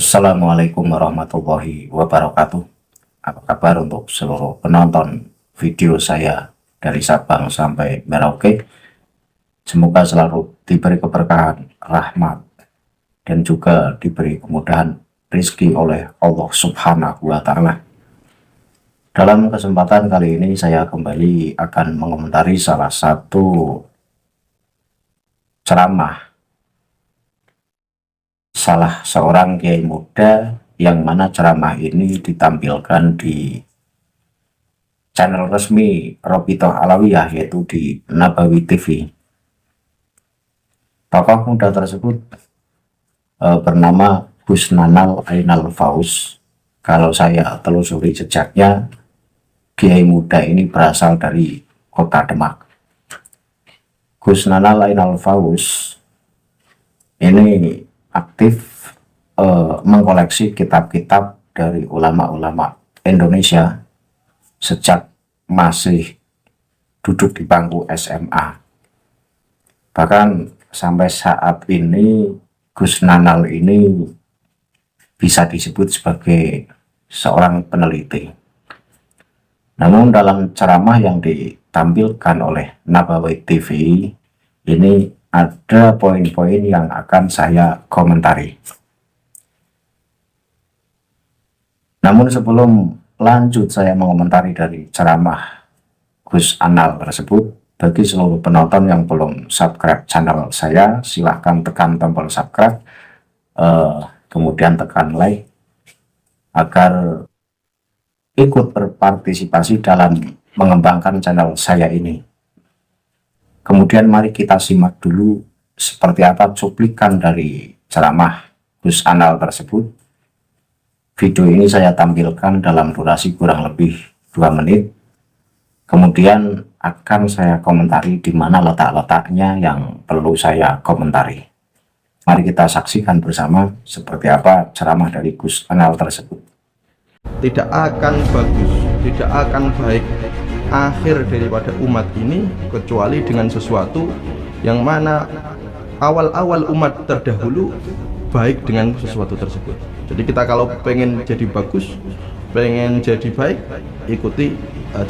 Assalamualaikum warahmatullahi wabarakatuh. Apa kabar untuk seluruh penonton video saya dari Sabang sampai Merauke? Semoga selalu diberi keberkahan, rahmat, dan juga diberi kemudahan rezeki oleh Allah Subhanahu wa Ta'ala. Dalam kesempatan kali ini, saya kembali akan mengomentari salah satu ceramah salah seorang kiai muda, yang mana ceramah ini ditampilkan di channel resmi Robitoh Alawiyah, yaitu di Nabawi TV. Tokoh muda tersebut bernama Gus Nanal Ainal Fauz. Kalau saya telusuri jejaknya, kiai muda ini berasal dari kota Demak. Gus Nanal Ainal Fauz ini aktif mengkoleksi kitab-kitab dari ulama-ulama Indonesia sejak masih duduk di bangku SMA. Bahkan sampai saat ini Gus Nanal ini bisa disebut sebagai seorang peneliti. Namun dalam ceramah yang ditampilkan oleh Nabawi TV ini ada poin-poin yang akan saya komentari. Namun sebelum lanjut saya mengomentari dari ceramah Gus Anal tersebut, bagi seluruh penonton yang belum subscribe channel saya, silahkan tekan tombol subscribe, kemudian tekan like, agar ikut berpartisipasi dalam mengembangkan channel saya ini. Kemudian mari kita simak dulu seperti apa cuplikan dari ceramah Gus Anal tersebut. Video ini saya tampilkan dalam durasi kurang lebih 2 menit. Kemudian akan saya komentari di mana letak-letaknya yang perlu saya komentari. Mari kita saksikan bersama seperti apa ceramah dari Gus Anal tersebut. Tidak akan bagus, tidak akan baik akhir daripada umat ini kecuali dengan sesuatu yang mana awal-awal umat terdahulu baik dengan sesuatu tersebut. Jadi kita kalau pengen jadi bagus, pengen jadi baik, ikuti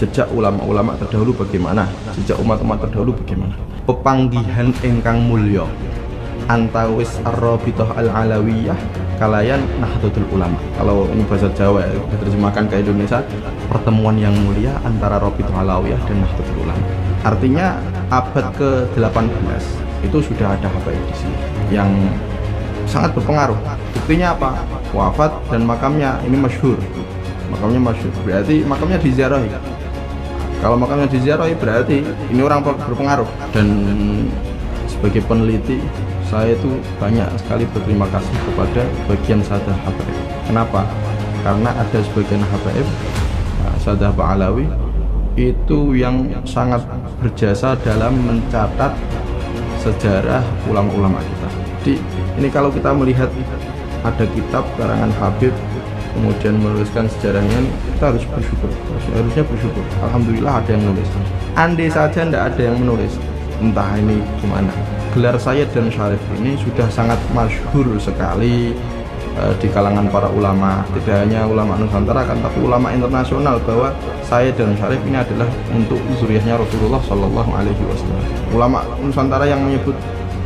jejak ulama-ulama terdahulu bagaimana, jejak umat-umat terdahulu bagaimana. Pepanggihan ingkang mulya antawis ar-Rabithah al-Alawiyah kalayan Nahdlatul Ulama. Kalau ini bahasa Jawa ya, diterjemahkan ke Indonesia, pertemuan yang mulia antara Rabithah Alawiyah dan Nahdlatul Ulama. Artinya abad ke-18 itu sudah ada HPI di sini yang sangat berpengaruh. Buktinya apa? Wafat dan makamnya ini masyhur. Makamnya masyhur, berarti makamnya diziarahi. Kalau makamnya diziarahi berarti ini orang berpengaruh. Dan sebagai peneliti, saya itu banyak sekali berterima kasih kepada bagian Sadah HPF. Kenapa? Karena ada sebagian HPF, Sadah Pak Alawi, itu yang sangat berjasa dalam mencatat sejarah ulama-ulama kita. Jadi ini kalau kita melihat ada kitab karangan Habib kemudian menuliskan sejarahnya, kita harus bersyukur, harusnya bersyukur. Alhamdulillah ada yang menulis. Andai saja tidak ada yang menulis, entah ini gimana. Gelar Sayyid dan Syarif ini sudah sangat masyhur sekali di kalangan para ulama, tidak hanya ulama Nusantara kan, tapi ulama internasional, bahwa Sayyid dan Syarif ini adalah untuk zuriyahnya Rasulullah Shallallahu Alaihi Wasallam. Ulama Nusantara yang menyebut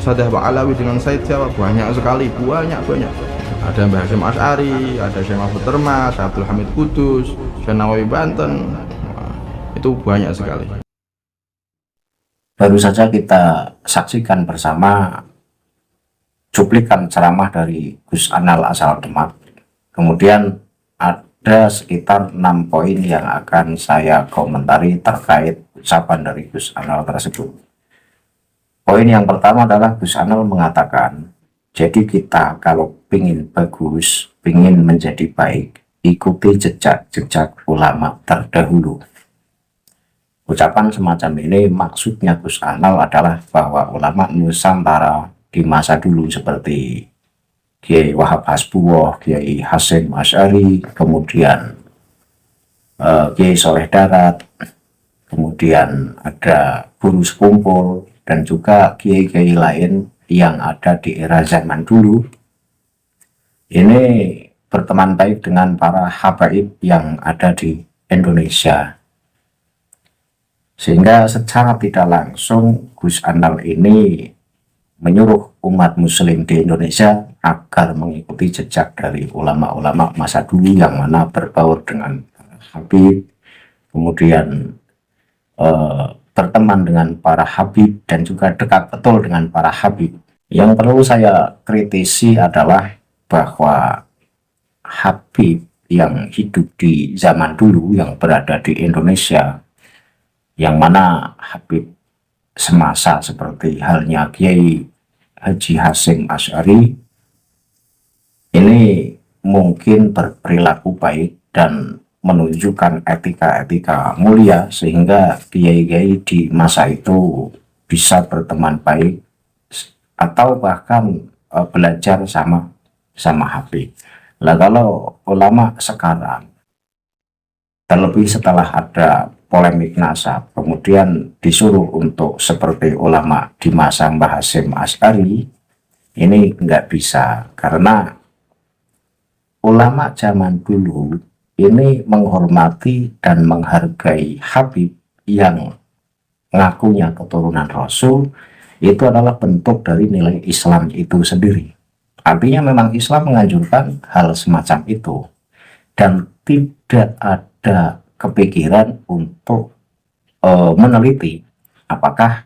Sadah Pak Alawi dengan Sayyid siapa? Banyak sekali, banyak. Ada Mbah Hasyim Asy'ari, ada Syekh Mahfud Termas, Abdul Hamid Kudus, Syekh Nawawi Banten, itu banyak sekali. Baru saja kita saksikan bersama cuplikan ceramah dari Gus Anal asal Demak. Kemudian ada sekitar 6 poin yang akan saya komentari terkait ucapan dari Gus Anal tersebut. Poin yang pertama adalah Gus Anal mengatakan, jadi kita kalau ingin bagus, ingin menjadi baik, ikuti jejak-jejak ulama terdahulu. Ucapan semacam ini maksudnya Gus Anal adalah bahwa ulama Nusantara di masa dulu seperti Kiai Wahab Hasbuwoh, Kiai Hasyim Asy'ari, kemudian Kiai Soleh Darat, kemudian ada Guru Sekumpul, dan juga kiai-kiai lain yang ada di era zaman dulu, ini berteman baik dengan para habaib yang ada di Indonesia, sehingga secara tidak langsung Gus Anal ini menyuruh umat muslim di Indonesia agar mengikuti jejak dari ulama-ulama masa dulu yang mana berbaur dengan Habib, kemudian berteman dengan para Habib dan juga dekat betul dengan para Habib. Yang perlu saya kritisi adalah bahwa Habib yang hidup di zaman dulu yang berada di Indonesia, yang mana Habib semasa seperti halnya Kiai Haji Hasyim Asy'ari, ini mungkin berperilaku baik dan menunjukkan etika-etika mulia sehingga kiai-kiai di masa itu bisa berteman baik atau bahkan belajar sama Habib. Lah kalau ulama sekarang, terlebih setelah ada polemik nasab, kemudian disuruh untuk seperti ulama di masa Mbah Hasyim Asy'ari, ini nggak bisa, karena ulama zaman dulu ini menghormati dan menghargai Habib yang ngakunya keturunan Rasul. Itu adalah bentuk dari nilai Islam itu sendiri. Artinya memang Islam menganjurkan hal semacam itu, dan tidak ada kepikiran untuk meneliti apakah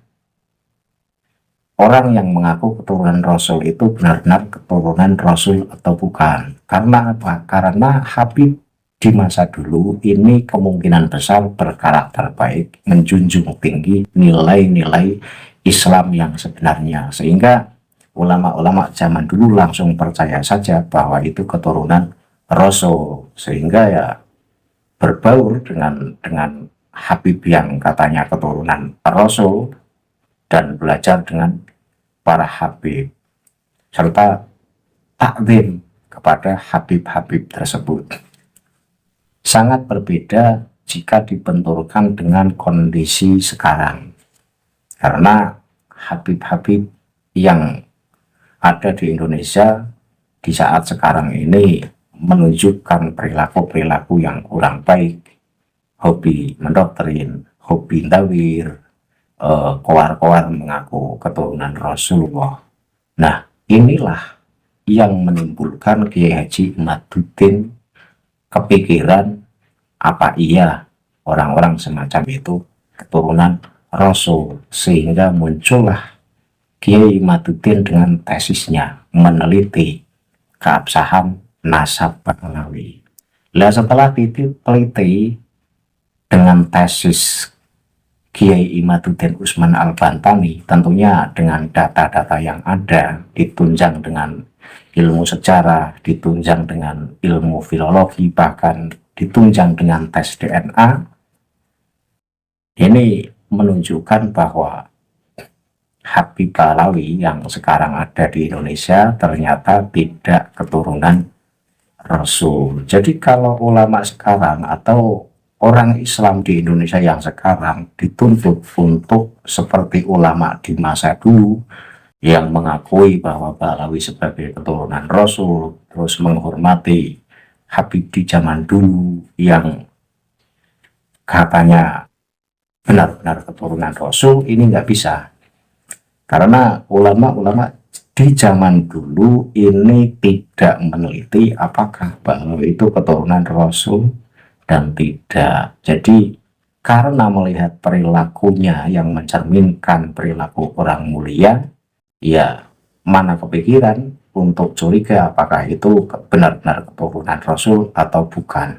orang yang mengaku keturunan Rasul itu benar-benar keturunan Rasul atau bukan. Karena apa? Karena Habib di masa dulu ini kemungkinan besar berkarakter baik, menjunjung tinggi nilai-nilai Islam yang sebenarnya, sehingga ulama-ulama zaman dulu langsung percaya saja bahwa itu keturunan Rasul, sehingga ya berbaur dengan Habib yang katanya keturunan Rasul dan belajar dengan para Habib serta takzim kepada Habib-Habib tersebut. Sangat berbeda jika dibenturkan dengan kondisi sekarang, karena Habib-Habib yang ada di Indonesia di saat sekarang ini menunjukkan perilaku-perilaku yang kurang baik, hobi mendoktrin, hobi ndawir, koar-koar mengaku keturunan Rasulullah. Nah, inilah yang menimbulkan Kiai Haji Imaduddin kepikiran apa iya orang-orang semacam itu keturunan Rasul, sehingga muncullah Kiai Imaduddin dengan tesisnya meneliti keabsahan nasab Ba'alawi. Nah, setelah diteliti dengan tesis Kiai Imaduddin Usman Al-Bantani, tentunya dengan data-data yang ada, ditunjang dengan ilmu sejarah, ditunjang dengan ilmu filologi, bahkan ditunjang dengan tes DNA, ini menunjukkan bahwa Habib Ba'alawi yang sekarang ada di Indonesia ternyata tidak keturunan Rasul. Jadi kalau ulama sekarang atau orang Islam di Indonesia yang sekarang dituntut untuk seperti ulama di masa dulu yang mengakui bahwa Ba'alawi sebagai keturunan Rasul, terus menghormati Habib di zaman dulu yang katanya benar-benar keturunan Rasul, ini nggak bisa. Karena ulama-ulama di zaman dulu ini tidak meneliti apakah Ba'alawi itu keturunan Rasul dan tidak. Jadi karena melihat perilakunya yang mencerminkan perilaku orang mulia, ya mana kepikiran untuk curiga apakah itu benar-benar keturunan Rasul atau bukan.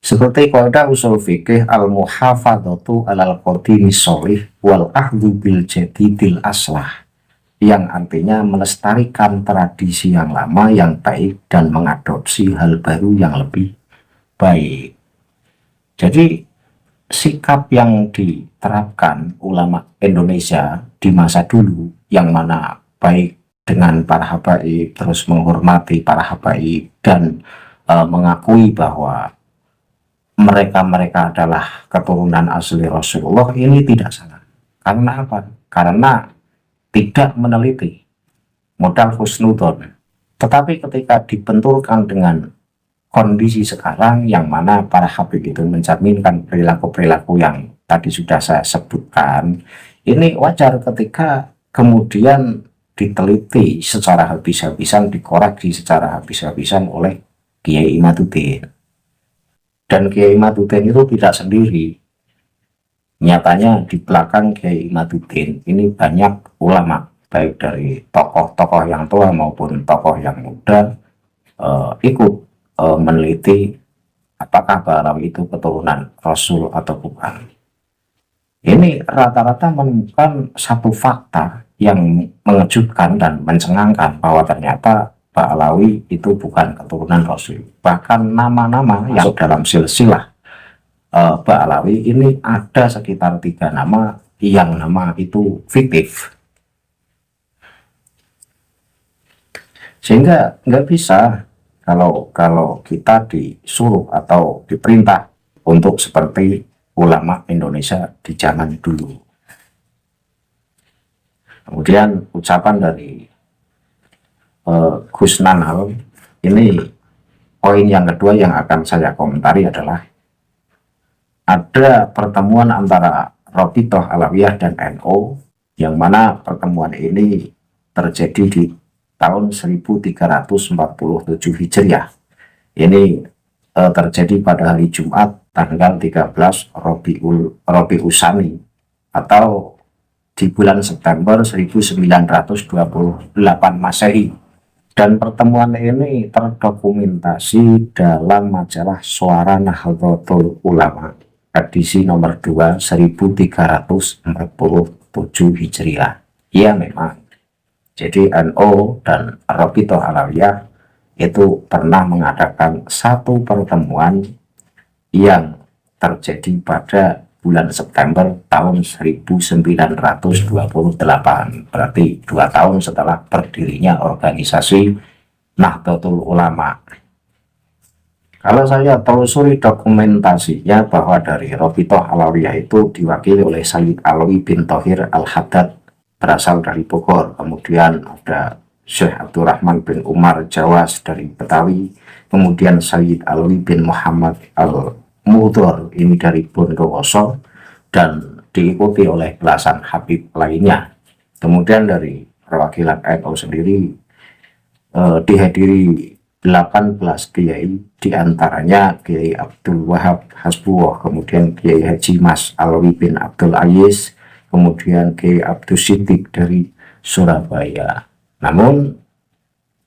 Seperti kaidah usul fikih al-muhafadzatu alal qadimi sholih wal ahdhu bil jadidil aslah, yang artinya melestarikan tradisi yang lama yang baik dan mengadopsi hal baru yang lebih baik. Jadi sikap yang diterapkan ulama Indonesia di masa dulu yang mana baik dengan para habaib, terus menghormati para habaib dan mengakui bahwa mereka adalah keturunan asli Rasulullah, ini tidak salah. Karena apa? Karena tidak meneliti, modal husnudon. Tetapi ketika dibenturkan dengan kondisi sekarang yang mana para habib itu mencerminkan perilaku-perilaku yang tadi sudah saya sebutkan, ini wajar ketika kemudian diteliti secara habis-habisan, dikoreksi secara habis-habisan oleh Kiai Imaduddin. Dan Kiai Imaduddin itu tidak sendiri. Nyatanya di belakang Kiai Imaduddin ini banyak ulama, baik dari tokoh-tokoh yang tua maupun tokoh yang muda, ikut meneliti apakah Ba'alawi itu keturunan Rasul atau bukan. Ini rata-rata menemukan satu fakta yang mengejutkan dan mencengangkan, bahwa ternyata Ba'alawi itu bukan keturunan Rasul. Bahkan nama-nama yang dalam silsilah Ba'alawi ini ada sekitar 3 nama yang nama itu fiktif, sehingga nggak bisa kalau kita disuruh atau diperintah untuk seperti ulama Indonesia di zaman dulu. Kemudian ucapan dari Gus Nanal ini, poin yang kedua yang akan saya komentari adalah ada pertemuan antara Rabithah Alawiyah dan NU, yang mana pertemuan ini terjadi di tahun 1347 Hijriah. Ini terjadi pada hari Jumat tanggal 13 Rabiul Tsani atau di bulan September 1928 Masehi. Dan pertemuan ini terdokumentasi dalam majalah Suara Nahdlatul Ulama edisi nomor 2 1347 Hijriah. Ya memang. Jadi NU dan Rabithah Alawiyah itu pernah mengadakan satu pertemuan yang terjadi pada bulan September tahun 1928, berarti 2 tahun setelah berdirinya organisasi Nahdlatul Ulama. Kalau saya telusuri dokumentasinya, bahwa dari Rabithah Alawiyah itu diwakili oleh Sayyid Alwi bin Thohir Al-Haddad, berasal dari Bogor. Kemudian ada Syekh Abdurrahman bin Umar Jawas dari Betawi. Kemudian Sayyid Alwi bin Muhammad Al-Mudhor, ini dari Bondowoso, dan diikuti oleh belasan habib lainnya. Kemudian dari perwakilan NU sendiri dihadiri 18 kiai, diantaranya Kiai Abdul Wahab Hasbuwah, kemudian Kiai Haji Mas Alwi bin Abdul Aziz, kemudian Kiai Abdul Siddiq dari Surabaya. Namun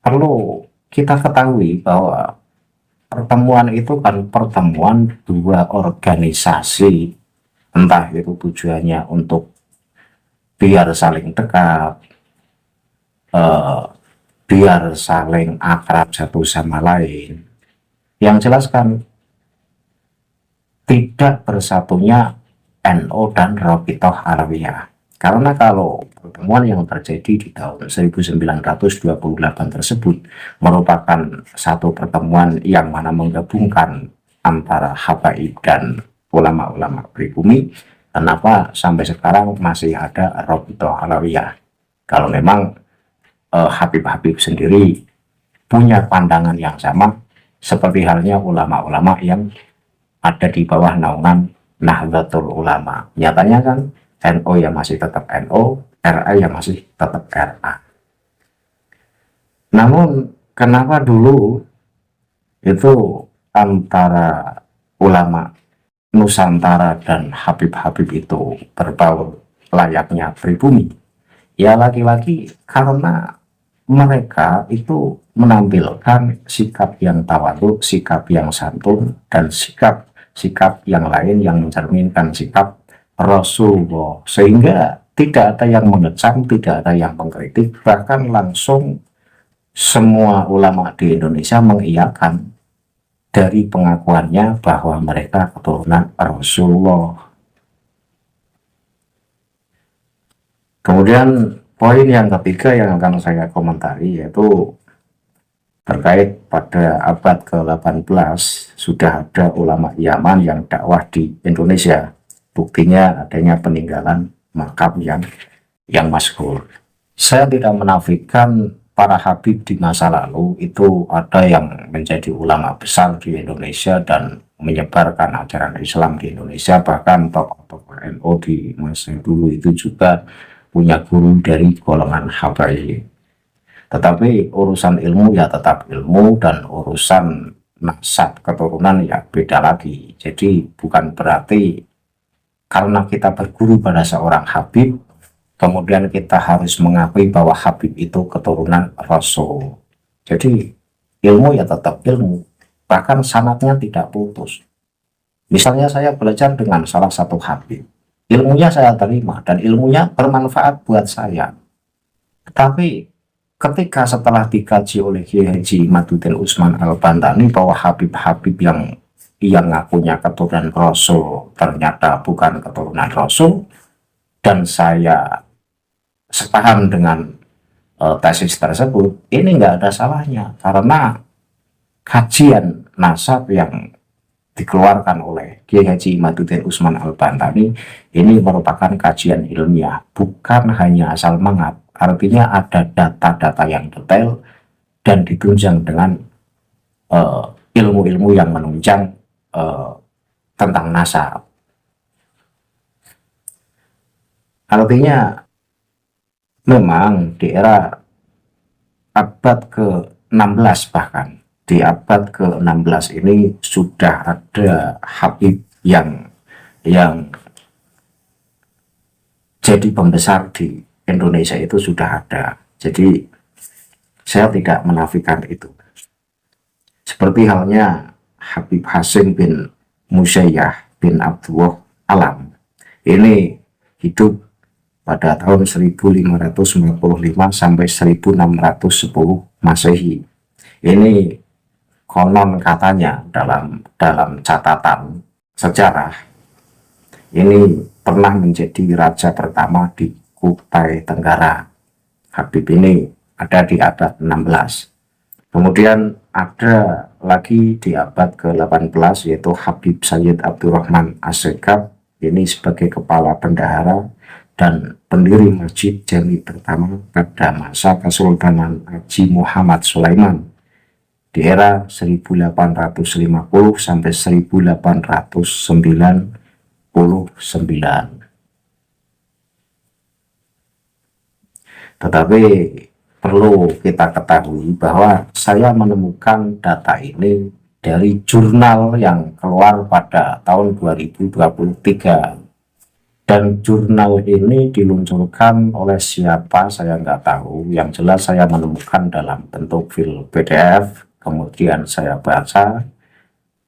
perlu kita ketahui bahwa pertemuan itu kan pertemuan 2 organisasi, entah itu tujuannya untuk biar saling dekat, biar saling akrab satu sama lain. Yang jelas kan tidak bersatunya NU dan Rabithah Alawiyah. Karena kalau pertemuan yang terjadi di tahun 1928 tersebut merupakan satu pertemuan yang mana menggabungkan antara habaib dan ulama-ulama pribumi, kenapa sampai sekarang masih ada Rabithah Alawiyah? Kalau memang Habib-habib sendiri punya pandangan yang sama, seperti halnya ulama-ulama yang ada di bawah naungan Nahdlatul Ulama. Nyatanya kan NU yang masih tetap NU, RA yang masih tetap RA. Namun kenapa dulu itu antara ulama Nusantara dan Habib-habib itu berbaur layaknya pribumi? Ya lagi-lagi karena mereka itu menampilkan sikap yang tawadhu, sikap yang santun, dan sikap yang lain yang mencerminkan sikap Rasulullah, sehingga tidak ada yang mengecam, tidak ada yang mengkritik, bahkan langsung semua ulama di Indonesia mengiyakan dari pengakuannya bahwa mereka keturunan Rasulullah. Kemudian poin yang ketiga yang akan saya komentari yaitu terkait pada abad ke-18 sudah ada ulama Yaman yang dakwah di Indonesia. Buktinya adanya peninggalan makam yang masyhur. Saya tidak menafikan para habib di masa lalu itu ada yang menjadi ulama besar di Indonesia dan menyebarkan ajaran Islam di Indonesia, bahkan tokoh-tokoh NU di masa dulu itu juga punya guru dari golongan habaib. Tetapi urusan ilmu ya tetap ilmu, dan urusan nasab keturunan ya beda lagi. Jadi bukan berarti karena kita berguru pada seorang habib kemudian kita harus mengakui bahwa Habib itu keturunan Rasul. Jadi ilmu ya tetap ilmu, bahkan sanadnya tidak putus. Misalnya saya belajar dengan salah satu Habib, ilmunya saya terima dan ilmunya bermanfaat buat saya. Tapi ketika setelah dikaji oleh Kiai Haji Imaduddin Usman Al-Bantani bahwa Habib-Habib yang ngakunya keturunan Rasul ternyata bukan keturunan Rasul, dan saya sepaham dengan tesis tersebut, ini nggak ada salahnya karena kajian nasab yang dikeluarkan oleh Kiai Haji Imaduddin Usman Al-Bantani ini merupakan kajian ilmiah, bukan hanya asal mengat. Artinya ada data-data yang detail dan ditunjang dengan ilmu-ilmu yang menunjang tentang nasab. Artinya memang di era abad ke-16, bahkan di abad ke-16 ini sudah ada Habib yang jadi pembesar di Indonesia, itu sudah ada. Jadi saya tidak menafikan itu. Seperti halnya Habib Hasim bin Musayyah bin Abdullah Alam. Ini hidup pada tahun 1545 sampai 1610 Masehi. Ini konon katanya dalam catatan sejarah ini pernah menjadi raja pertama di Kutai Tenggara. Habib ini ada di abad 16. Kemudian ada lagi di abad ke-18 yaitu Habib Sayyid Abdurrahman As-Segaf, ini sebagai kepala bendahara dan pendiri Masjid Jami pertama pada masa Kesultanan Haji Muhammad Sulaiman di era 1850 sampai 1899. Tetapi perlu kita ketahui bahwa saya menemukan data ini dari jurnal yang keluar pada tahun 2023. Dan jurnal ini diluncurkan oleh siapa saya nggak tahu. Yang jelas saya menemukan dalam bentuk file PDF, kemudian saya baca.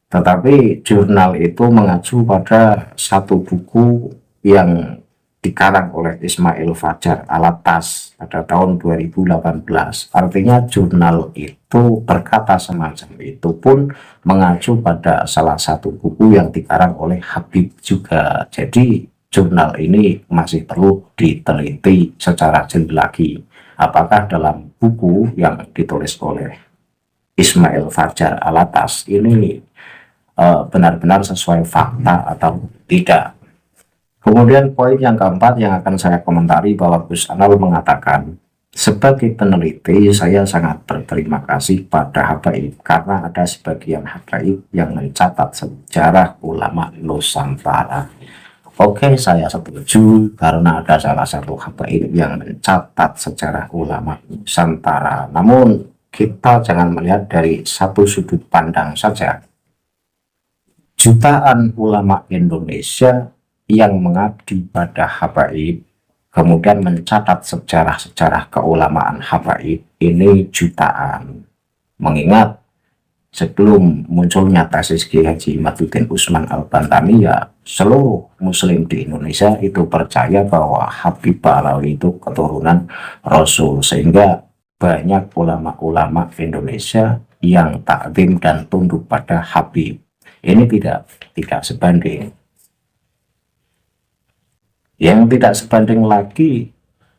Tetapi jurnal itu mengacu pada satu buku yang dikarang oleh Ismail Fajar Alatas pada tahun 2018. Artinya jurnal itu berkata semacam itu pun mengacu pada salah satu buku yang dikarang oleh Habib juga. Jadi jurnal ini masih perlu diteliti secara jeli lagi. Apakah dalam buku yang ditulis oleh Ismail Fajar Alatas ini benar-benar sesuai fakta atau tidak. Kemudian poin yang keempat yang akan saya komentari bahwa Gus Anal mengatakan, sebagai peneliti saya sangat berterima kasih pada habaib karena ada sebagian habaib yang mencatat sejarah ulama Nusantara. Oke, saya setuju karena ada salah satu habaib yang mencatat sejarah ulama Nusantara. Namun kita jangan melihat dari satu sudut pandang saja. Jutaan ulama Indonesia yang mengabdi pada habaib kemudian mencatat sejarah-sejarah keulamaan habaib ini jutaan. Mengingat sebelum munculnya tesis Kiai Haji Imaduddin Usman Al-Bantani, ya seluruh muslim di Indonesia itu percaya bahwa Habib Ba'alawi itu keturunan Rasul, sehingga banyak ulama-ulama Indonesia yang takdim dan tunduk pada Habib. Ini tidak sebanding. Yang tidak sebanding lagi,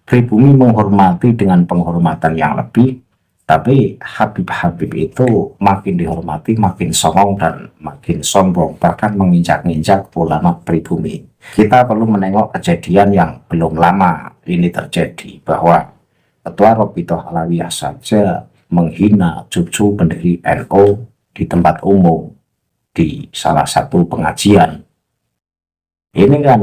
pribumi menghormati dengan penghormatan yang lebih, tapi Habib-Habib itu makin dihormati, makin songong dan makin sombong, bahkan menginjak-injak ulama pribumi. Kita perlu menengok kejadian yang belum lama ini terjadi, bahwa Ketua Robitoh Alawiyah saja menghina cucu pendiri NU di tempat umum, di salah satu pengajian. Ini kan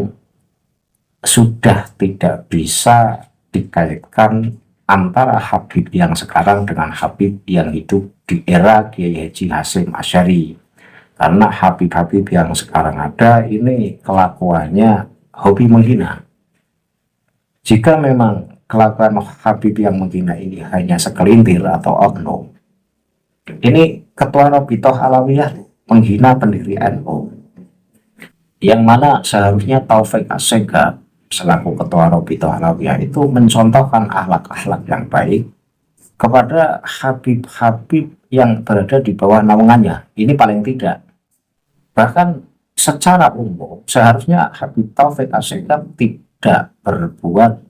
sudah tidak bisa dikaitkan antara Habib yang sekarang dengan Habib yang hidup di era Kiai Haji Hasyim Asy'ari. Karena Habib-Habib yang sekarang ada ini kelakuannya hobi menghina. Jika memang kelakuan Habib yang menghina ini hanya sekelintir atau oknum, ini Ketua Robitoh Alawiyah menghina pendiri NU, yang mana seharusnya Taufik Assegaf selaku Ketua Robitoh Alawiyah itu mencontohkan akhlak-akhlak yang baik kepada Habib-Habib yang berada di bawah naungannya. Ini paling tidak. Bahkan secara umum seharusnya Habib Taufik Assegaf tidak berbuat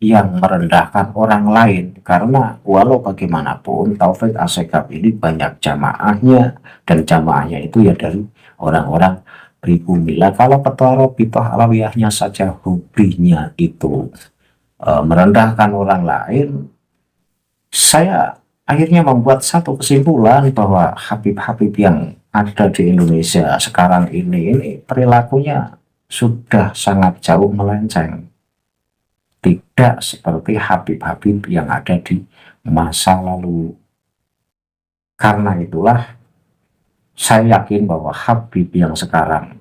yang merendahkan orang lain, karena walau bagaimanapun Taufik Assegaf ini banyak jamaahnya, dan jamaahnya itu ya dari orang-orang pribumi. Lah kalau Ketua Robitoh Alawiyahnya saja hobinya itu merendahkan orang lain, saya akhirnya membuat satu kesimpulan bahwa Habib-Habib yang ada di Indonesia sekarang ini perilakunya sudah sangat jauh melenceng, tidak seperti Habib-Habib yang ada di masa lalu. Karena itulah saya yakin bahwa Habib yang sekarang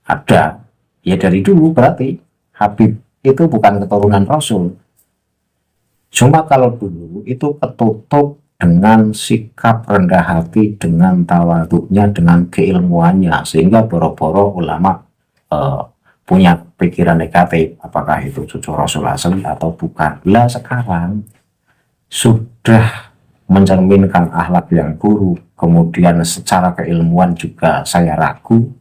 ada, ya dari dulu berarti Habib itu bukan keturunan Rasul. Cuma kalau dulu itu ketutup dengan sikap rendah hati, dengan tawaduknya, dengan keilmuannya, sehingga boro-boro ulama punya pikiran negatif, apakah itu cucu Rasul asli atau bukan. Lah sekarang sudah mencerminkan akhlak yang buruk, kemudian secara keilmuan juga saya ragu,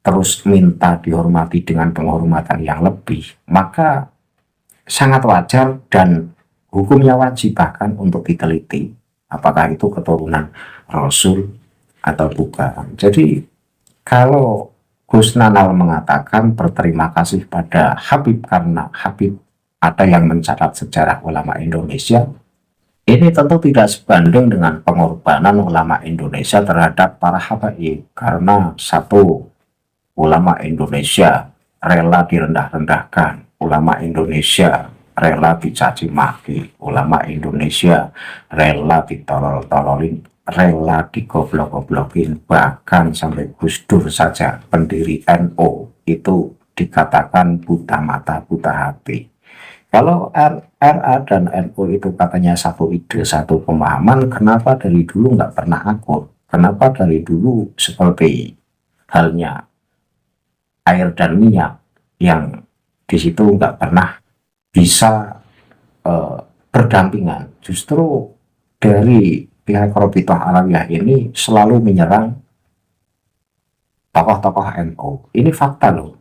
terus minta dihormati dengan penghormatan yang lebih, maka sangat wajar dan hukumnya wajib bahkan untuk diteliti apakah itu keturunan Rasul atau bukan. Jadi kalau Gus Nanal mengatakan berterima kasih pada Habib karena Habib ada yang mencatat sejarah ulama Indonesia, ini tentu tidak sebanding dengan pengorbanan ulama Indonesia terhadap para habaib, karena satu, ulama Indonesia rela direndah-rendahkan, ulama Indonesia rela dicaci maki, ulama Indonesia rela ditolol-tololin, rela digoblok-goblokin, bahkan sampai Gus Dur saja pendiri NU itu dikatakan buta mata buta hati. Kalau RA dan NU itu katanya satu ide, satu pemahaman, kenapa dari dulu nggak pernah akur? Kenapa dari dulu seperti halnya air dan minyak yang di situ nggak pernah bisa berdampingan? Justru dari pihak Robitoh Alawiyah ini selalu menyerang tokoh-tokoh NU. Ini fakta loh,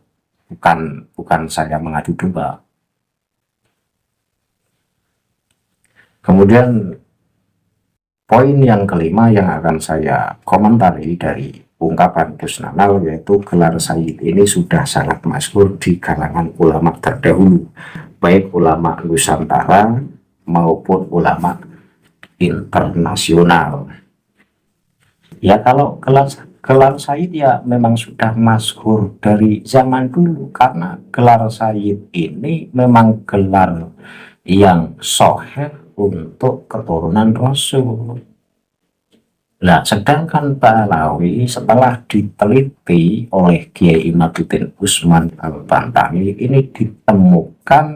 bukan saya mengadu domba. Kemudian poin yang kelima yang akan saya komentari dari ungkapan Gus Nanal, yaitu gelar Sayyid ini sudah sangat masyhur di kalangan ulama terdahulu, baik ulama Nusantara maupun ulama internasional. Ya kalau gelar Sayyid ya memang sudah masyhur dari zaman dulu, karena gelar Sayyid ini memang gelar yang sahih untuk keturunan Rasul. Nah, sedangkan Ba'alawi setelah diteliti oleh Kiai Imaduddin Usman Al-Bantani, ini ditemukan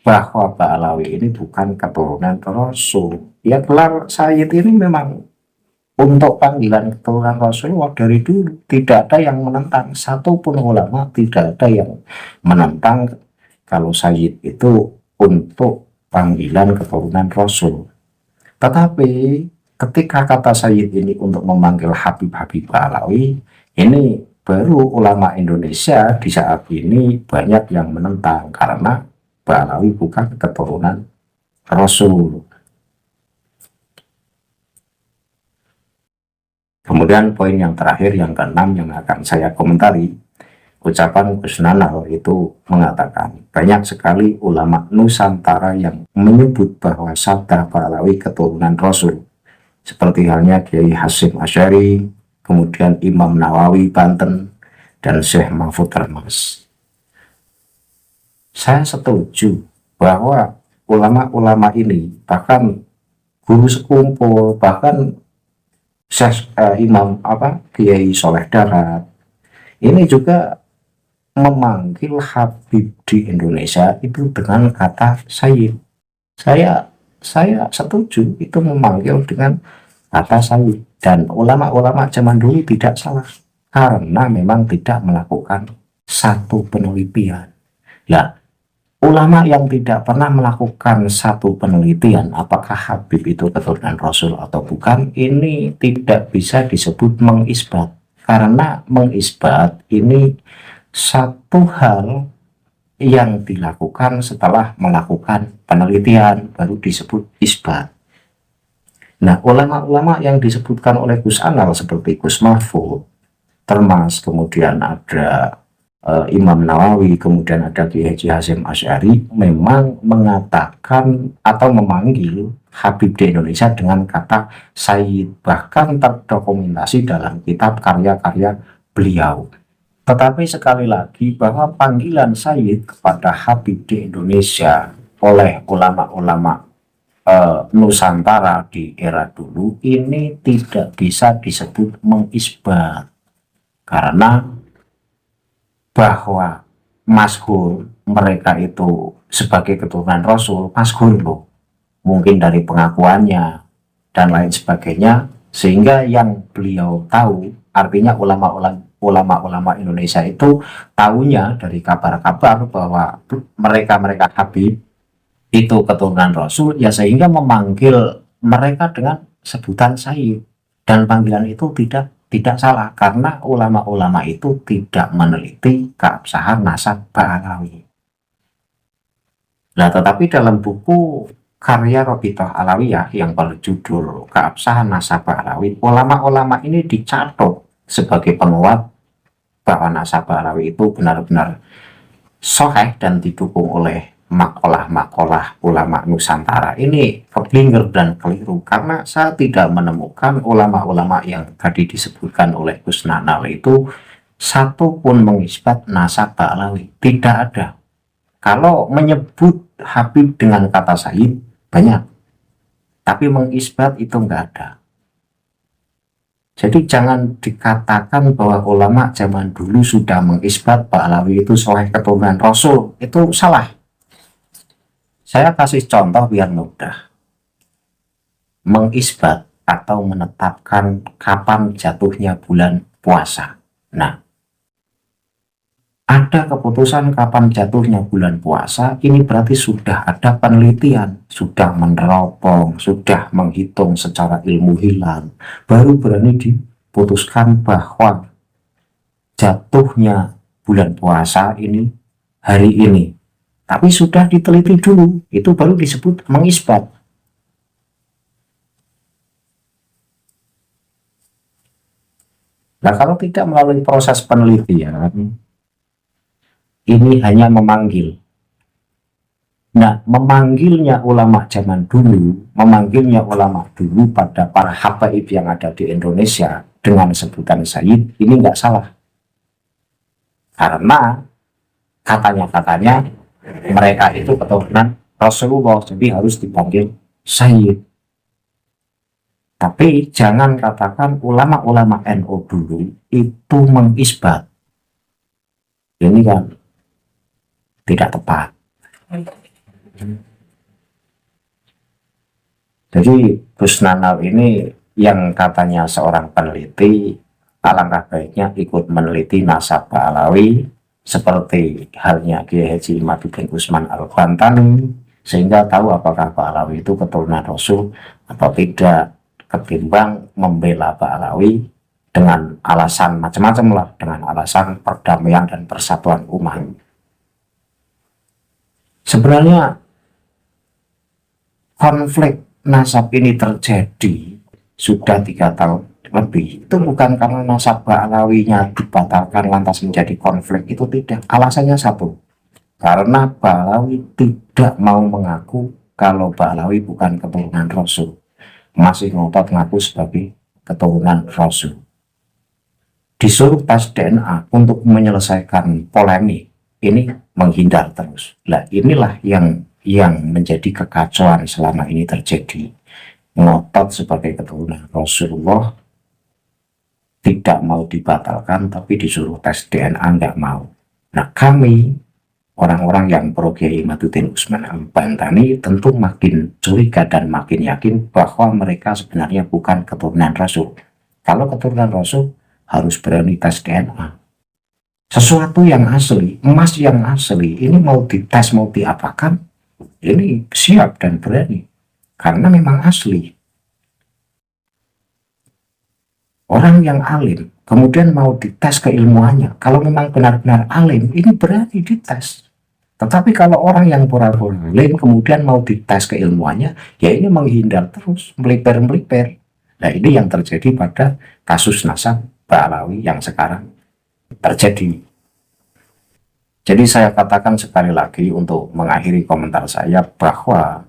bahwa Ba'alawi ini bukan keturunan Rasul. Ya gelar Sayyid ini memang untuk panggilan keturunan Rasulullah dari dulu. Tidak ada yang menentang, satupun ulama tidak ada yang menentang kalau Sayyid itu untuk panggilan keturunan Rasul. Tetapi ketika kata Sayyid ini untuk memanggil Habib-Habib Ba'alawi, ini baru ulama Indonesia di saat ini banyak yang menentang, karena Ba'alawi bukan keturunan Rasul. Kemudian poin yang terakhir, yang keenam yang akan saya komentari, ucapan Gus Nanal itu mengatakan banyak sekali ulama Nusantara yang menyebut bahwa sabda Pahlawi keturunan Rasul, seperti halnya Kiai Hasyim Asy'ari, kemudian Imam Nawawi Banten, dan Syekh Mahfud Darmas. Saya setuju bahwa ulama-ulama ini, bahkan guru sekumpul, bahkan Imam Kiai Soleh Darat, ini juga memanggil Habib di Indonesia itu dengan kata Sayyid. Saya setuju itu memanggil dengan kata Sayyid, dan ulama-ulama zaman dulu tidak salah karena memang tidak melakukan satu penelitian. Nah, ulama yang tidak pernah melakukan satu penelitian apakah Habib itu keturunan Rasul atau bukan, ini tidak bisa disebut mengisbat, karena mengisbat ini satu hal yang dilakukan setelah melakukan penelitian baru disebut isbat. Nah, ulama-ulama yang disebutkan oleh Gus Anal seperti Gus Mahfud, Termas, kemudian ada Imam Nawawi, kemudian ada Kiai Hasyim Asy'ari, memang mengatakan atau memanggil Habib di Indonesia dengan kata Sayyid, bahkan terdokumentasi dalam kitab karya-karya beliau. Tetapi sekali lagi bahwa panggilan Sayyid kepada Habib di Indonesia oleh ulama-ulama Nusantara di era dulu ini tidak bisa disebut mengisbat, karena bahwa masyhur mereka itu sebagai keturunan Rasul, masyhur loh, mungkin dari pengakuannya dan lain sebagainya, sehingga yang beliau tahu, artinya ulama-ulama Indonesia itu tahunya dari kabar-kabar bahwa mereka Habib itu keturunan Rasul, ya sehingga memanggil mereka dengan sebutan Sayyid, dan panggilan itu tidak salah karena ulama-ulama itu tidak meneliti keabsahan nasab Ba'alawi. Nah, tetapi dalam buku karya Robitoh Alawiyah yang berjudul Keabsahan Nasab Ba'alawi, ulama-ulama ini dicatat sebagai penguat bahwa nasab Ba'alawi itu benar-benar sahih dan didukung oleh makalah-makalah ulama Nusantara. Ini keblinger dan keliru karena saya tidak menemukan ulama-ulama yang tadi disebutkan oleh Gus Nanal itu satu pun mengisbat nasab Ba'alawi, tidak ada. Kalau menyebut Habib dengan kata Sayyid banyak, tapi mengisbat itu enggak ada. Jadi jangan dikatakan bahwa ulama zaman dulu sudah mengisbat Ba'alawi itu soleh keturunan Rasul, itu salah. Saya kasih contoh biar mudah. Mengisbat atau menetapkan kapan jatuhnya bulan puasa. Nah, ada keputusan kapan jatuhnya bulan puasa, ini berarti sudah ada penelitian, sudah meneropong, sudah menghitung secara ilmu hilal, baru berani diputuskan bahwa jatuhnya bulan puasa ini hari ini. Tapi sudah diteliti dulu, itu baru disebut mengisbat. Nah, kalau tidak melalui proses penelitian, ini hanya memanggil. Nah, memanggilnya ulama zaman dulu, memanggilnya ulama dulu pada para habaib yang ada di Indonesia dengan sebutan Sayyid, ini nggak salah. Karena katanya mereka itu keturunan Rasulullah, jadi harus dipanggil Sayyid. Tapi jangan katakan ulama-ulama NU dulu itu mengisbat. Ini kan tidak tepat. Jadi Gus Nanal ini yang katanya seorang peneliti, alangkah baiknya ikut meneliti nasab Ba'alawi seperti halnya Kiai Haji Imaduddin Usman Al-Bantani, sehingga tahu apakah Ba'alawi itu keturunan Rasul atau tidak, ketimbang membela Ba'alawi dengan alasan macam-macam lah, dengan alasan perdamaian dan persatuan umat. Sebenarnya konflik nasab ini terjadi sudah 3 tahun lebih. Itu bukan karena nasab Ba'alawinya dibatalkan lantas menjadi konflik, itu tidak. Alasannya satu, karena Ba'alawi tidak mau mengaku kalau Ba'alawi bukan keturunan Rasul, masih ngotot ngaku sebagai keturunan Rasul. Disuruh tes DNA untuk menyelesaikan polemik ini, menghindar terus. Nah, inilah yang menjadi kekacauan selama ini terjadi. Ngotot sebagai keturunan Rasulullah, tidak mau dibatalkan, tapi disuruh tes DNA nggak mau. Nah, kami orang-orang yang pro Kiai Imaduddin Usman Al-Bantani tentu makin curiga dan makin yakin bahwa mereka sebenarnya bukan keturunan Rasul. Kalau keturunan Rasul harus berani tes DNA. Sesuatu yang asli, emas yang asli, ini mau dites, mau diapakan, ini siap dan berani. Karena memang asli. Orang yang alim, kemudian mau dites keilmuannya. Kalau memang benar-benar alim, ini berani dites. Tetapi kalau orang yang pura-pura alim, kemudian mau dites keilmuannya, ya ini menghindar terus, melipir-melipir. Nah, ini yang terjadi pada kasus nasab Ba'alawi yang sekarang terjadi. Jadi saya katakan sekali lagi untuk mengakhiri komentar saya bahwa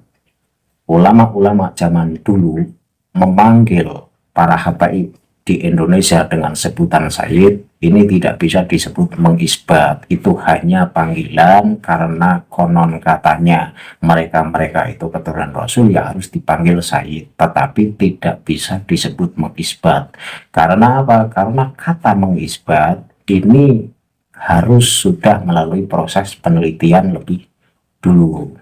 ulama-ulama zaman dulu memanggil para habaib di Indonesia dengan sebutan Sayyid, ini tidak bisa disebut mengisbat. Itu hanya panggilan karena konon katanya mereka-mereka itu keturunan Rasul, ya harus dipanggil Sayyid, tetapi tidak bisa disebut mengisbat. Karena apa? Karena kata mengisbat ini harus sudah melalui proses penelitian lebih dulu.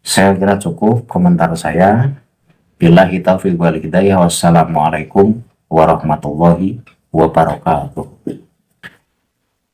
Saya kira cukup komentar saya. Billahi taufiq wal hidayah. Wassalamualaikum warahmatullahi wabarakatuh.